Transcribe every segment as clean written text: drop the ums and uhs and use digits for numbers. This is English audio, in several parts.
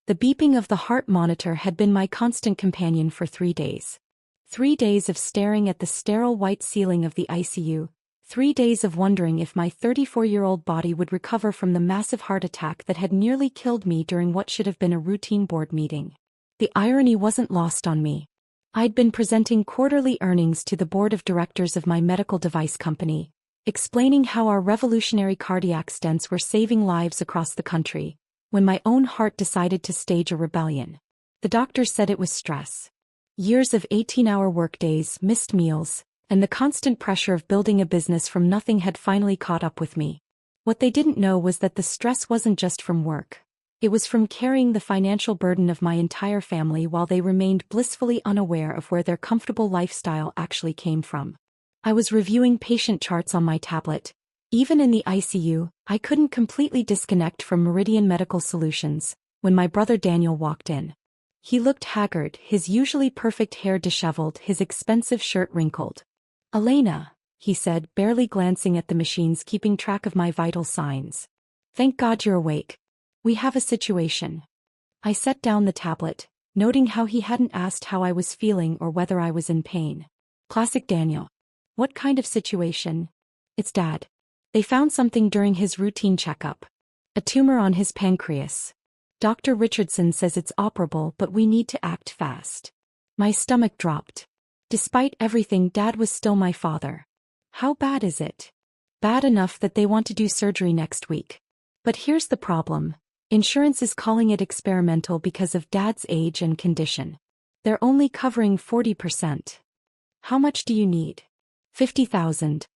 The beeping of the heart monitor had been my constant companion for 3 days. 3 days of staring at the sterile white ceiling of the ICU, 3 days of wondering if my 34-year-old body would recover from the massive heart attack that had nearly killed me during what should have been a routine board meeting. The irony wasn't lost on me. I'd been presenting quarterly earnings to the board of directors of my medical device company, explaining how our revolutionary cardiac stents were saving lives across the country, when my own heart decided to stage a rebellion. The doctor said it was stress. Years of 18-hour workdays, missed meals, and the constant pressure of building a business from nothing had finally caught up with me. What they didn't know was that the stress wasn't just from work. It was from carrying the financial burden of my entire family while they remained blissfully unaware of where their comfortable lifestyle actually came from. I was reviewing patient charts on my tablet. Even in the ICU, I couldn't completely disconnect from Meridian Medical Solutions, when my brother Daniel walked in. He looked haggard, his usually perfect hair disheveled, his expensive shirt wrinkled. "Elena," he said, barely glancing at the machines keeping track of my vital signs. "Thank God you're awake. We have a situation." I set down the tablet, noting how he hadn't asked how I was feeling or whether I was in pain. Classic Daniel. "What kind of situation?" "It's Dad. They found something during his routine checkup. A tumor on his pancreas. Dr. Richardson says it's operable, but we need to act fast." My stomach dropped. Despite everything, Dad was still my father. "How bad is it?" "Bad enough that they want to do surgery next week. But here's the problem. Insurance is calling it experimental because of Dad's age and condition. They're only covering 40%. How much do you need?" "50,000.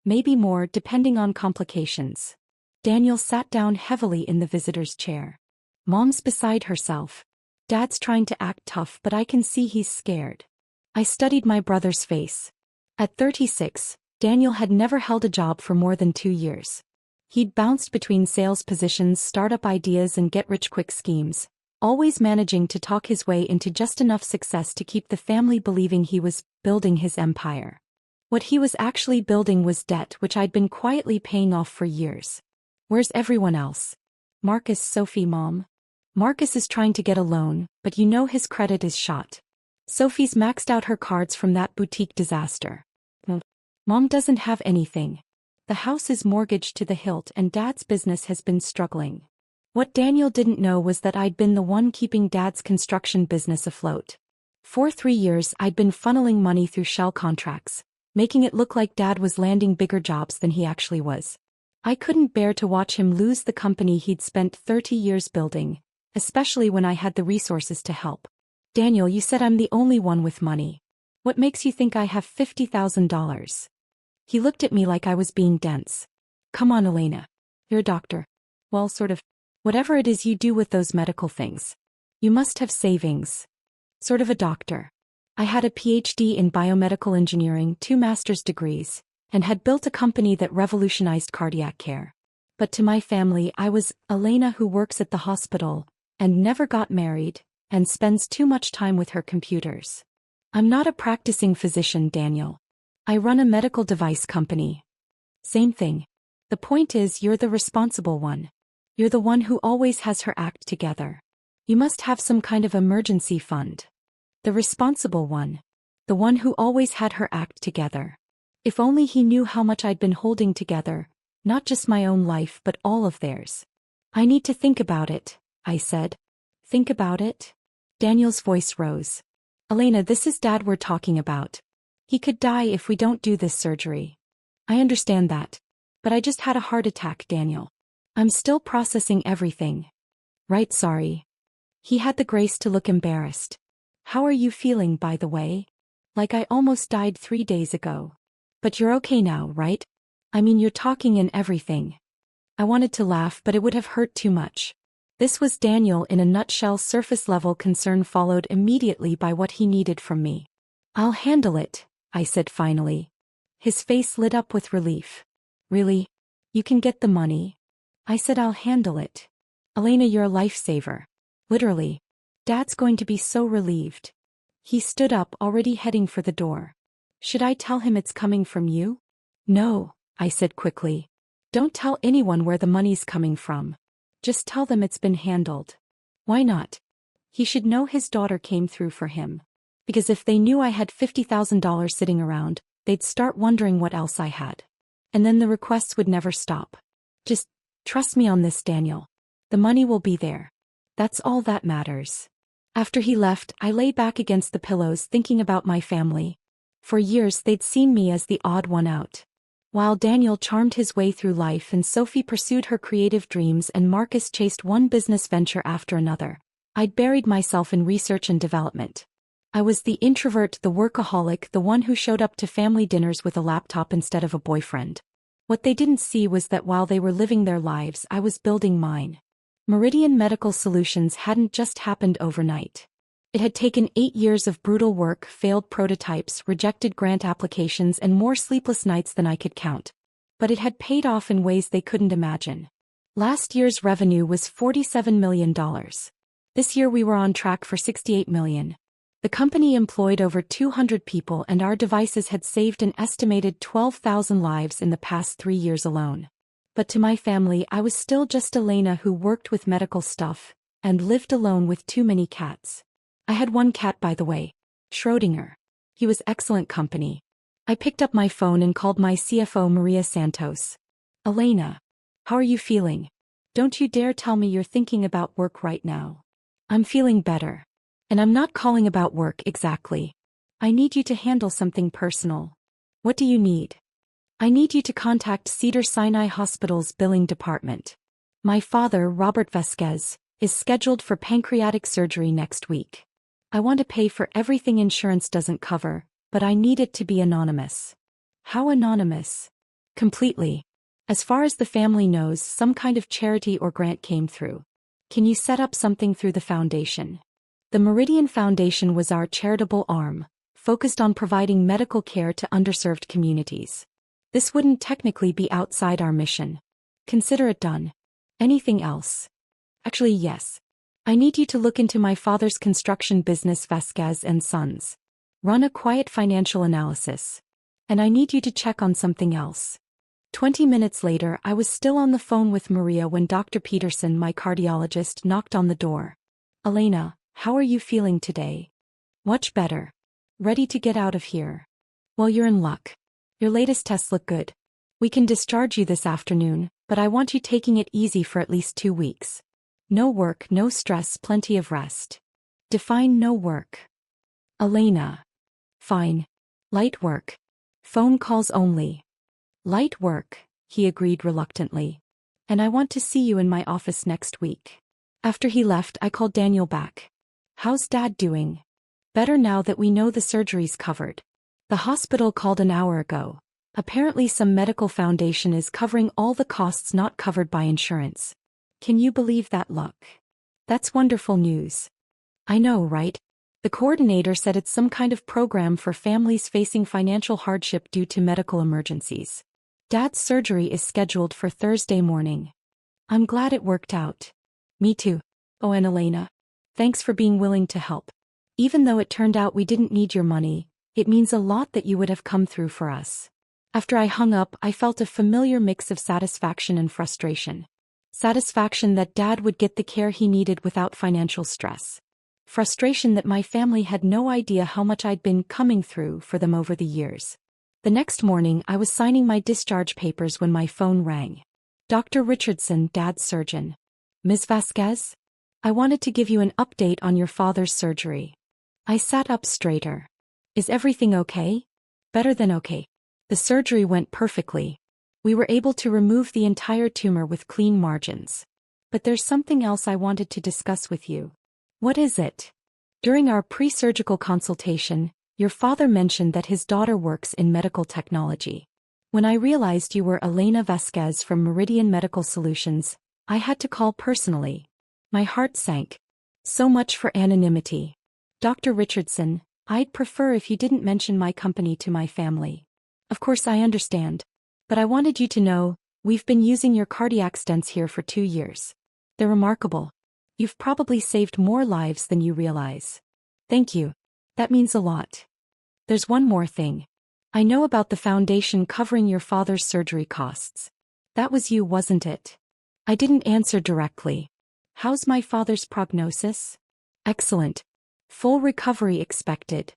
Maybe more, depending on complications." Daniel sat down heavily in the visitor's chair. "Mom's beside herself. Dad's trying to act tough, but I can see he's scared." I studied my brother's face. At 36, Daniel had never held a job for more than 2 years. He'd bounced between sales positions, startup ideas, and get-rich-quick schemes, always managing to talk his way into just enough success to keep the family believing he was building his empire. What he was actually building was debt, which I'd been quietly paying off for years. "Where's everyone else?" "Marcus, Sophie, Mom." "Marcus is trying to get a loan, but you know his credit is shot. Sophie's maxed out her cards from that boutique disaster. Mom doesn't have anything. The house is mortgaged to the hilt and Dad's business has been struggling." What Daniel didn't know was that I'd been the one keeping Dad's construction business afloat. For 3 years I'd been funneling money through shell contracts, making it look like Dad was landing bigger jobs than he actually was. I couldn't bear to watch him lose the company he'd spent 30 years building, especially when I had the resources to help. "Daniel, you said I'm the only one with money. What makes you think I have $50,000? He looked at me like I was being dense. "Come on, Elena. You're a doctor. Well, sort of. Whatever it is you do with those medical things. You must have savings." "Sort of a doctor. I had a PhD in biomedical engineering, 2 master's degrees, and had built a company that revolutionized cardiac care. But to my family I was Elena who works at the hospital, and never got married, and spends too much time with her computers. I'm not a practicing physician, Daniel. I run a medical device company." "Same thing. The point is you're the responsible one. You're the one who always has her act together. You must have some kind of emergency fund." The responsible one. The one who always had her act together. If only he knew how much I'd been holding together, not just my own life but all of theirs. "I need to think about it," I said. "Think about it?" Daniel's voice rose. "Elena, this is Dad we're talking about. He could die if we don't do this surgery." "I understand that. But I just had a heart attack, Daniel. I'm still processing everything." "Right, sorry." He had the grace to look embarrassed. "How are you feeling, by the way?" "Like I almost died 3 days ago." "But you're okay now, right? I mean, you're talking and everything." I wanted to laugh, but it would have hurt too much. This was Daniel in a nutshell, surface-level concern followed immediately by what he needed from me. "I'll handle it," I said finally. His face lit up with relief. "Really? You can get the money?" I said, "I'll handle it. Elena, you're a lifesaver. Literally. Dad's going to be so relieved." He stood up, already heading for the door. "Should I tell him it's coming from you?" "No," I said quickly. "Don't tell anyone where the money's coming from. Just tell them it's been handled." "Why not?" He should know his daughter came through for him. Because if they knew I had $50,000 sitting around, they'd start wondering what else I had. And then the requests would never stop. Just trust me on this, Daniel. The money will be there. That's all that matters. After he left, I lay back against the pillows thinking about my family. For years they'd seen me as the odd one out. While Daniel charmed his way through life and Sophie pursued her creative dreams and Marcus chased one business venture after another, I'd buried myself in research and development. I was the introvert, the workaholic, the one who showed up to family dinners with a laptop instead of a boyfriend. What they didn't see was that while they were living their lives, I was building mine. Meridian Medical Solutions hadn't just happened overnight. It had taken 8 years of brutal work, failed prototypes, rejected grant applications, and more sleepless nights than I could count. But it had paid off in ways they couldn't imagine. Last year's revenue was $47 million. This year we were on track for $68 million. The company employed over 200 people and our devices had saved an estimated 12,000 lives in the past 3 years alone. But to my family, I was still just Elena who worked with medical stuff and lived alone with too many cats. I had one cat, by the way, Schrödinger. He was excellent company. I picked up my phone and called my CFO Maria Santos. Elena, how are you feeling? Don't you dare tell me you're thinking about work right now. I'm feeling better. And I'm not calling about work exactly. I need you to handle something personal. What do you need? I need you to contact Cedars-Sinai Hospital's billing department. My father, Robert Vasquez, is scheduled for pancreatic surgery next week. I want to pay for everything insurance doesn't cover, but I need it to be anonymous. How anonymous? Completely. As far as the family knows, some kind of charity or grant came through. Can you set up something through the foundation? The Meridian Foundation was our charitable arm, focused on providing medical care to underserved communities. This wouldn't technically be outside our mission. Consider it done. Anything else? Actually, yes. I need you to look into my father's construction business, Vasquez and Sons. Run a quiet financial analysis. And I need you to check on something else. 20 minutes later, I was still on the phone with Maria when Dr. Peterson, my cardiologist, knocked on the door. Elena, how are you feeling today? Much better. Ready to get out of here? Well, you're in luck. Your latest tests look good. We can discharge you this afternoon, but I want you taking it easy for at least 2 weeks. No work, no stress, plenty of rest. Define no work. Elena. Fine. Light work. Phone calls only. Light work, he agreed reluctantly. And I want to see you in my office next week. After he left, I called Daniel back. How's Dad doing? Better now that we know the surgery's covered. The hospital called an hour ago. Apparently some medical foundation is covering all the costs not covered by insurance. Can you believe that luck? That's wonderful news. I know, right? The coordinator said it's some kind of program for families facing financial hardship due to medical emergencies. Dad's surgery is scheduled for Thursday morning. I'm glad it worked out. Me too. Oh, and Elena, thanks for being willing to help. Even though it turned out we didn't need your money, it means a lot that you would have come through for us. After I hung up, I felt a familiar mix of satisfaction and frustration. Satisfaction that Dad would get the care he needed without financial stress. Frustration that my family had no idea how much I'd been coming through for them over the years. The next morning, I was signing my discharge papers when my phone rang. Dr. Richardson, Dad's surgeon. Ms. Vasquez? I wanted to give you an update on your father's surgery. I sat up straighter. Is everything okay? Better than okay. The surgery went perfectly. We were able to remove the entire tumor with clean margins. But there's something else I wanted to discuss with you. What is it? During our pre-surgical consultation, your father mentioned that his daughter works in medical technology. When I realized you were Elena Vasquez from Meridian Medical Solutions, I had to call personally. My heart sank. So much for anonymity. Dr. Richardson, I'd prefer if you didn't mention my company to my family. Of course I understand. But I wanted you to know, we've been using your cardiac stents here for 2 years. They're remarkable. You've probably saved more lives than you realize. Thank you. That means a lot. There's one more thing. I know about the foundation covering your father's surgery costs. That was you, wasn't it? I didn't answer directly. How's my father's prognosis? Excellent. Full recovery expected.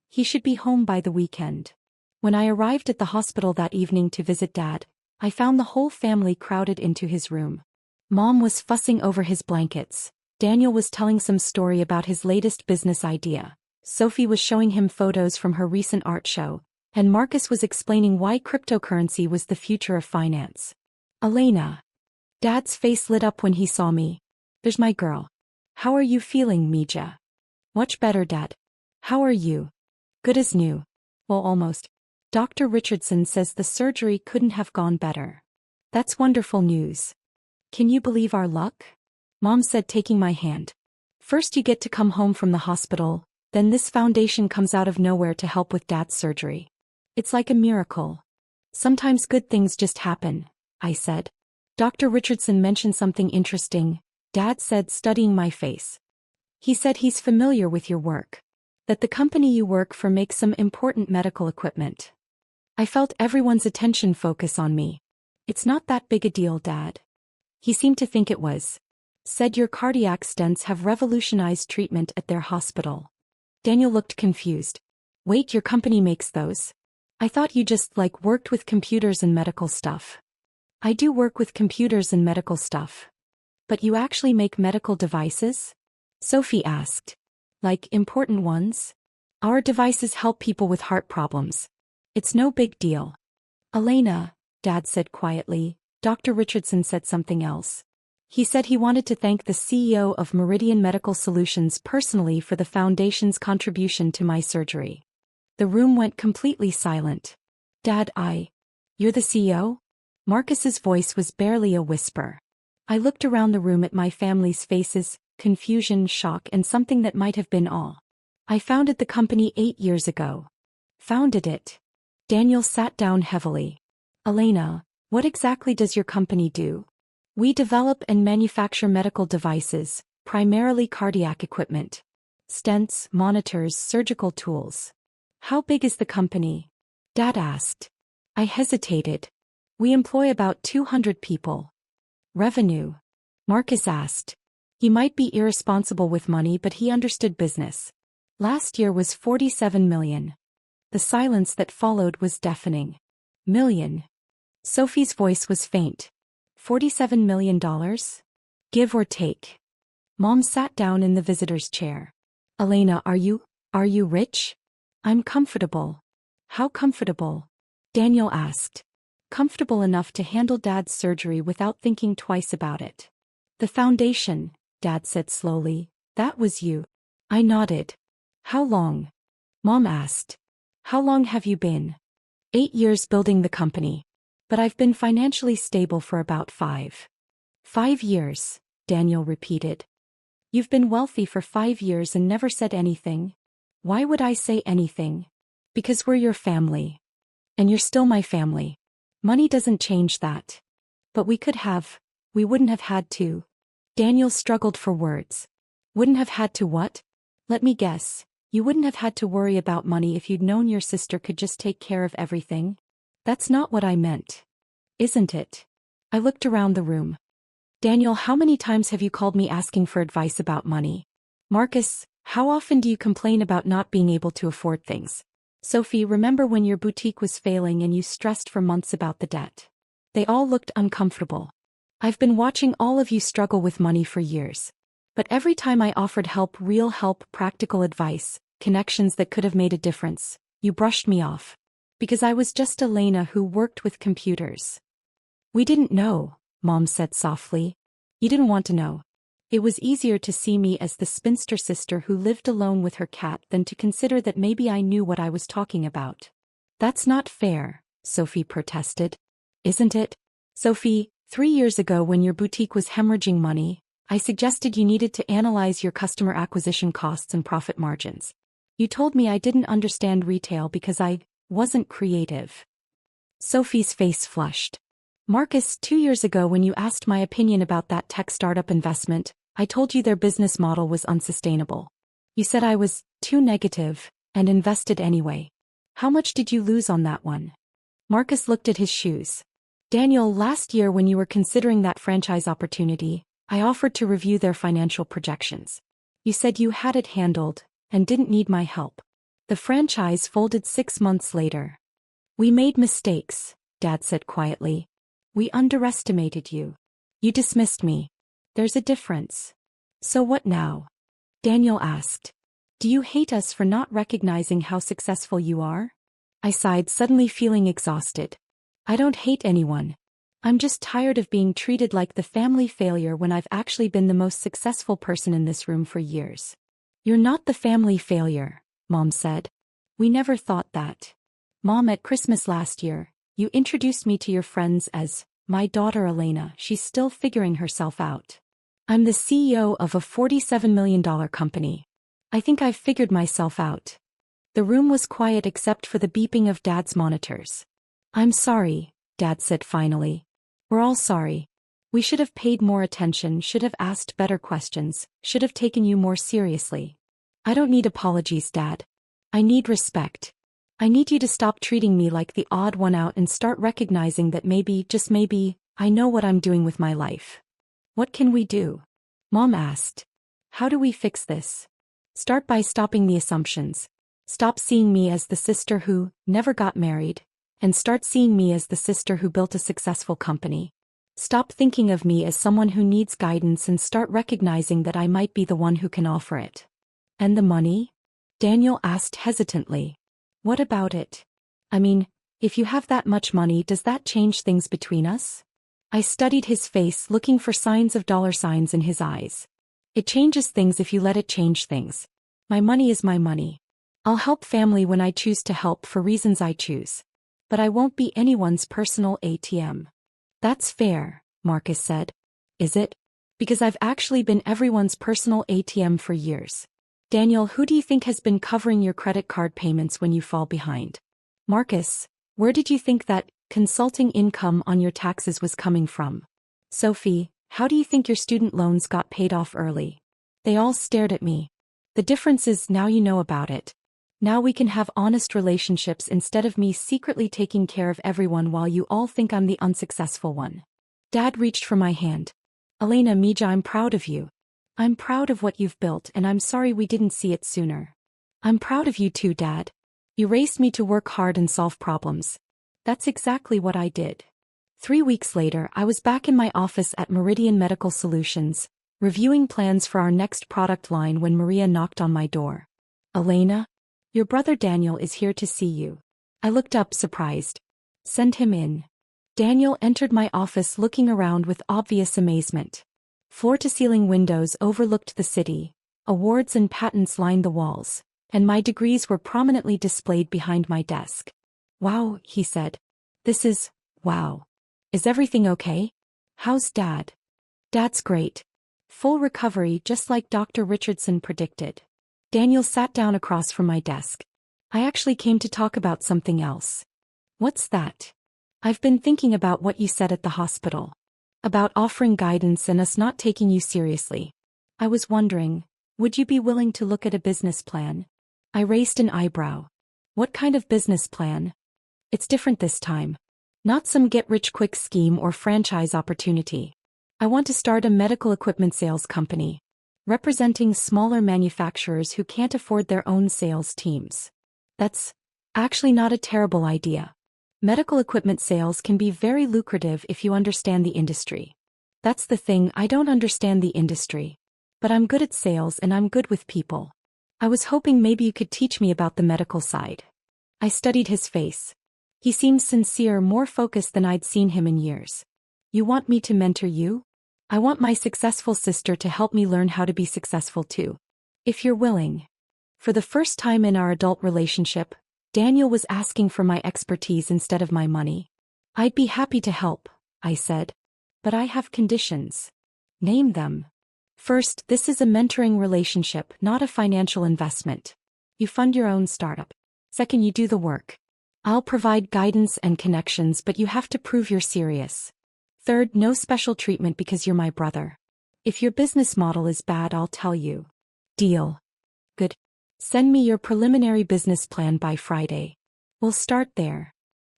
He should be home by the weekend. When I arrived at the hospital that evening to visit Dad, I found the whole family crowded into his room. Mom was fussing over his blankets. Daniel was telling some story about his latest business idea. Sophie was showing him photos from her recent art show, and Marcus was explaining why cryptocurrency was the future of finance. Elena. Dad's face lit up when he saw me. There's my girl. How are you feeling, Mija? Much better, Dad. How are you? Good as new. Well, almost. Dr. Richardson says the surgery couldn't have gone better. That's wonderful news. Can you believe our luck? Mom said, taking my hand. First you get to come home from the hospital, then this foundation comes out of nowhere to help with Dad's surgery. It's like a miracle. Sometimes good things just happen, I said. Dr. Richardson mentioned something interesting, Dad said, studying my face. He said he's familiar with your work. That the company you work for makes some important medical equipment. I felt everyone's attention focus on me. It's not that big a deal, Dad. He seemed to think it was. Said your cardiac stents have revolutionized treatment at their hospital. Daniel looked confused. Wait, your company makes those? I thought you just worked with computers and medical stuff. I do work with computers and medical stuff. But you actually make medical devices? Sophie asked. Like important ones? Our devices help people with heart problems. It's no big deal. Elena, Dad said quietly. Dr. Richardson said something else. He said he wanted to thank the CEO of Meridian Medical Solutions personally for the foundation's contribution to my surgery. The room went completely silent. Dad, You're the CEO? Marcus's voice was barely a whisper. I looked around the room at my family's faces, confusion, shock, and something that might have been awe. I founded the company 8 years ago. Founded it? Daniel sat down heavily. Elena, what exactly does your company do? We develop and manufacture medical devices, primarily cardiac equipment. Stents, monitors, surgical tools. How big is the company? Dad asked. I hesitated. We employ about 200 people. Revenue? Marcus asked. He might be irresponsible with money, but he understood business. Last year was 47 million. The silence that followed was deafening. Million. Sophie's voice was faint. $47 million? Give or take. Mom sat down in the visitor's chair. Elena, are you rich? I'm comfortable. How comfortable? Daniel asked. Comfortable enough to handle Dad's surgery without thinking twice about it. The foundation, Dad said slowly, that was you. I nodded. How long? Mom asked. How long have you been? 8 years building the company. But I've been financially stable for about 5. 5 years, Daniel repeated. You've been wealthy for 5 years and never said anything. Why would I say anything? Because we're your family. And you're still my family. Money doesn't change that. But we wouldn't have had to. Daniel struggled for words. Wouldn't have had to what? Let me guess. You wouldn't have had to worry about money if you'd known your sister could just take care of everything? That's not what I meant. Isn't it? I looked around the room. Daniel, how many times have you called me asking for advice about money? Marcus, how often do you complain about not being able to afford things? Sophie, remember when your boutique was failing and you stressed for months about the debt? They all looked uncomfortable. I've been watching all of you struggle with money for years. But every time I offered help, real help, practical advice, connections that could have made a difference, you brushed me off. Because I was just Elena who worked with computers. We didn't know, Mom said softly. You didn't want to know. It was easier to see me as the spinster sister who lived alone with her cat than to consider that maybe I knew what I was talking about. That's not fair, Sophie protested. Isn't it? Sophie, 3 years ago when your boutique was hemorrhaging money, I suggested you needed to analyze your customer acquisition costs and profit margins. You told me I didn't understand retail because I wasn't creative. Sophie's face flushed. Marcus, 2 years ago when you asked my opinion about that tech startup investment, I told you their business model was unsustainable. You said I was too negative, and invested anyway. How much did you lose on that one? Marcus looked at his shoes. Daniel, last year when you were considering that franchise opportunity, I offered to review their financial projections. You said you had it handled, and didn't need my help. The franchise folded 6 months later. We made mistakes, Dad said quietly. We underestimated you. You dismissed me. There's a difference. So what now? Daniel asked. Do you hate us for not recognizing how successful you are? I sighed, suddenly feeling exhausted. I don't hate anyone. I'm just tired of being treated like the family failure when I've actually been the most successful person in this room for years. You're not the family failure, Mom said. We never thought that. Mom, at Christmas last year, you introduced me to your friends as my daughter Elena. She's still figuring herself out. I'm the CEO of a $47 million company. I think I've figured myself out. The room was quiet except for the beeping of Dad's monitors. I'm sorry, Dad said finally. We're all sorry. We should have paid more attention, should have asked better questions, should have taken you more seriously. I don't need apologies, Dad. I need respect. I need you to stop treating me like the odd one out and start recognizing that maybe, just maybe, I know what I'm doing with my life. What can we do? Mom asked. How do we fix this? Start by stopping the assumptions. Stop seeing me as the sister who never got married, and start seeing me as the sister who built a successful company. Stop thinking of me as someone who needs guidance and start recognizing that I might be the one who can offer it. And the money? Daniel asked hesitantly. What about it? I mean, if you have that much money, does that change things between us? I studied his face, looking for signs of dollar signs in his eyes. It changes things if you let it change things. My money is my money. I'll help family when I choose to help for reasons I choose. But I won't be anyone's personal ATM. That's fair, Marcus said. Is it? Because I've actually been everyone's personal ATM for years. Daniel, who do you think has been covering your credit card payments when you fall behind? Marcus, where did you think that consulting income on your taxes was coming from? Sophie, how do you think your student loans got paid off early? They all stared at me. The difference is now you know about it. Now we can have honest relationships instead of me secretly taking care of everyone while you all think I'm the unsuccessful one. Dad reached for my hand. Elena, Mija, I'm proud of you. I'm proud of what you've built and I'm sorry we didn't see it sooner. I'm proud of you too, Dad. You raised me to work hard and solve problems. That's exactly what I did. 3 weeks later, I was back in my office at Meridian Medical Solutions, reviewing plans for our next product line when Maria knocked on my door. Elena? Your brother Daniel is here to see you. I looked up, surprised. Send him in. Daniel entered my office looking around with obvious amazement. Floor-to-ceiling windows overlooked the city, awards and patents lined the walls, and my degrees were prominently displayed behind my desk. Wow, he said. This is, wow. Is everything okay? How's Dad? Dad's great. Full recovery, just like Dr. Richardson predicted. Daniel sat down across from my desk. I actually came to talk about something else. What's that? I've been thinking about what you said at the hospital. About offering guidance and us not taking you seriously. I was wondering, would you be willing to look at a business plan? I raised an eyebrow. What kind of business plan? It's different this time. Not some get-rich-quick scheme or franchise opportunity. I want to start a medical equipment sales company, representing smaller manufacturers who can't afford their own sales teams. That's actually not a terrible idea. Medical equipment sales can be very lucrative if you understand the industry. That's the thing, I don't understand the industry. But I'm good at sales and I'm good with people. I was hoping maybe you could teach me about the medical side. I studied his face. He seemed sincere, more focused than I'd seen him in years. You want me to mentor you? I want my successful sister to help me learn how to be successful too. If you're willing. For the first time in our adult relationship, Daniel was asking for my expertise instead of my money. I'd be happy to help, I said. But I have conditions. Name them. First, this is a mentoring relationship, not a financial investment. You fund your own startup. Second, you do the work. I'll provide guidance and connections, but you have to prove you're serious. Third, no special treatment because you're my brother. If your business model is bad, I'll tell you. Deal. Good. Send me your preliminary business plan by Friday. We'll start there.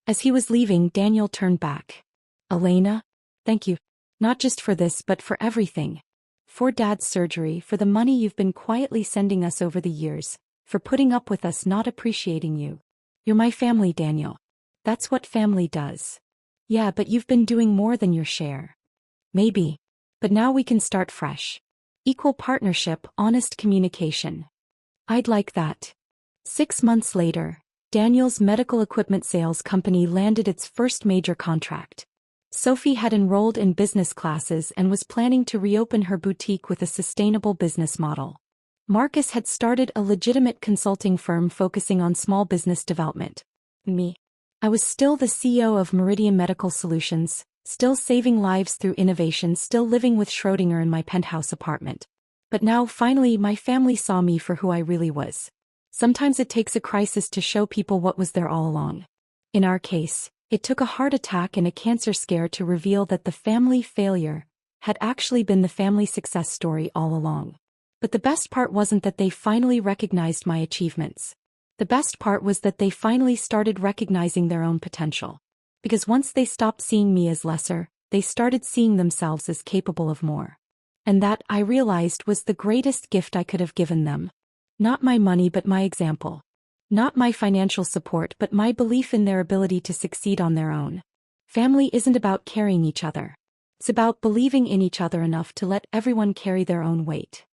As he was leaving, Daniel turned back. Elena? Thank you. Not just for this, but for everything. for Dad's surgery, for the money you've been quietly sending us over the years, for putting up with us not appreciating you. You're my family, Daniel. That's what family does. Yeah, but you've been doing more than your share. Maybe. But now we can start fresh. Equal partnership, honest communication. I'd like that. 6 months later, Daniel's medical equipment sales company landed its first major contract. Sophie had enrolled in business classes and was planning to reopen her boutique with a sustainable business model. Marcus had started a legitimate consulting firm focusing on small business development. Me. I was still the CEO of Meridian Medical Solutions, still saving lives through innovation, still living with Schrödinger in my penthouse apartment. But now, finally, my family saw me for who I really was. Sometimes it takes a crisis to show people what was there all along. In our case, it took a heart attack and a cancer scare to reveal that the family failure had actually been the family success story all along. But the best part wasn't that they finally recognized my achievements. The best part was that they finally started recognizing their own potential. Because once they stopped seeing me as lesser, they started seeing themselves as capable of more. And that, I realized, was the greatest gift I could have given them. Not my money but my example. Not my financial support but my belief in their ability to succeed on their own. Family isn't about carrying each other. It's about believing in each other enough to let everyone carry their own weight.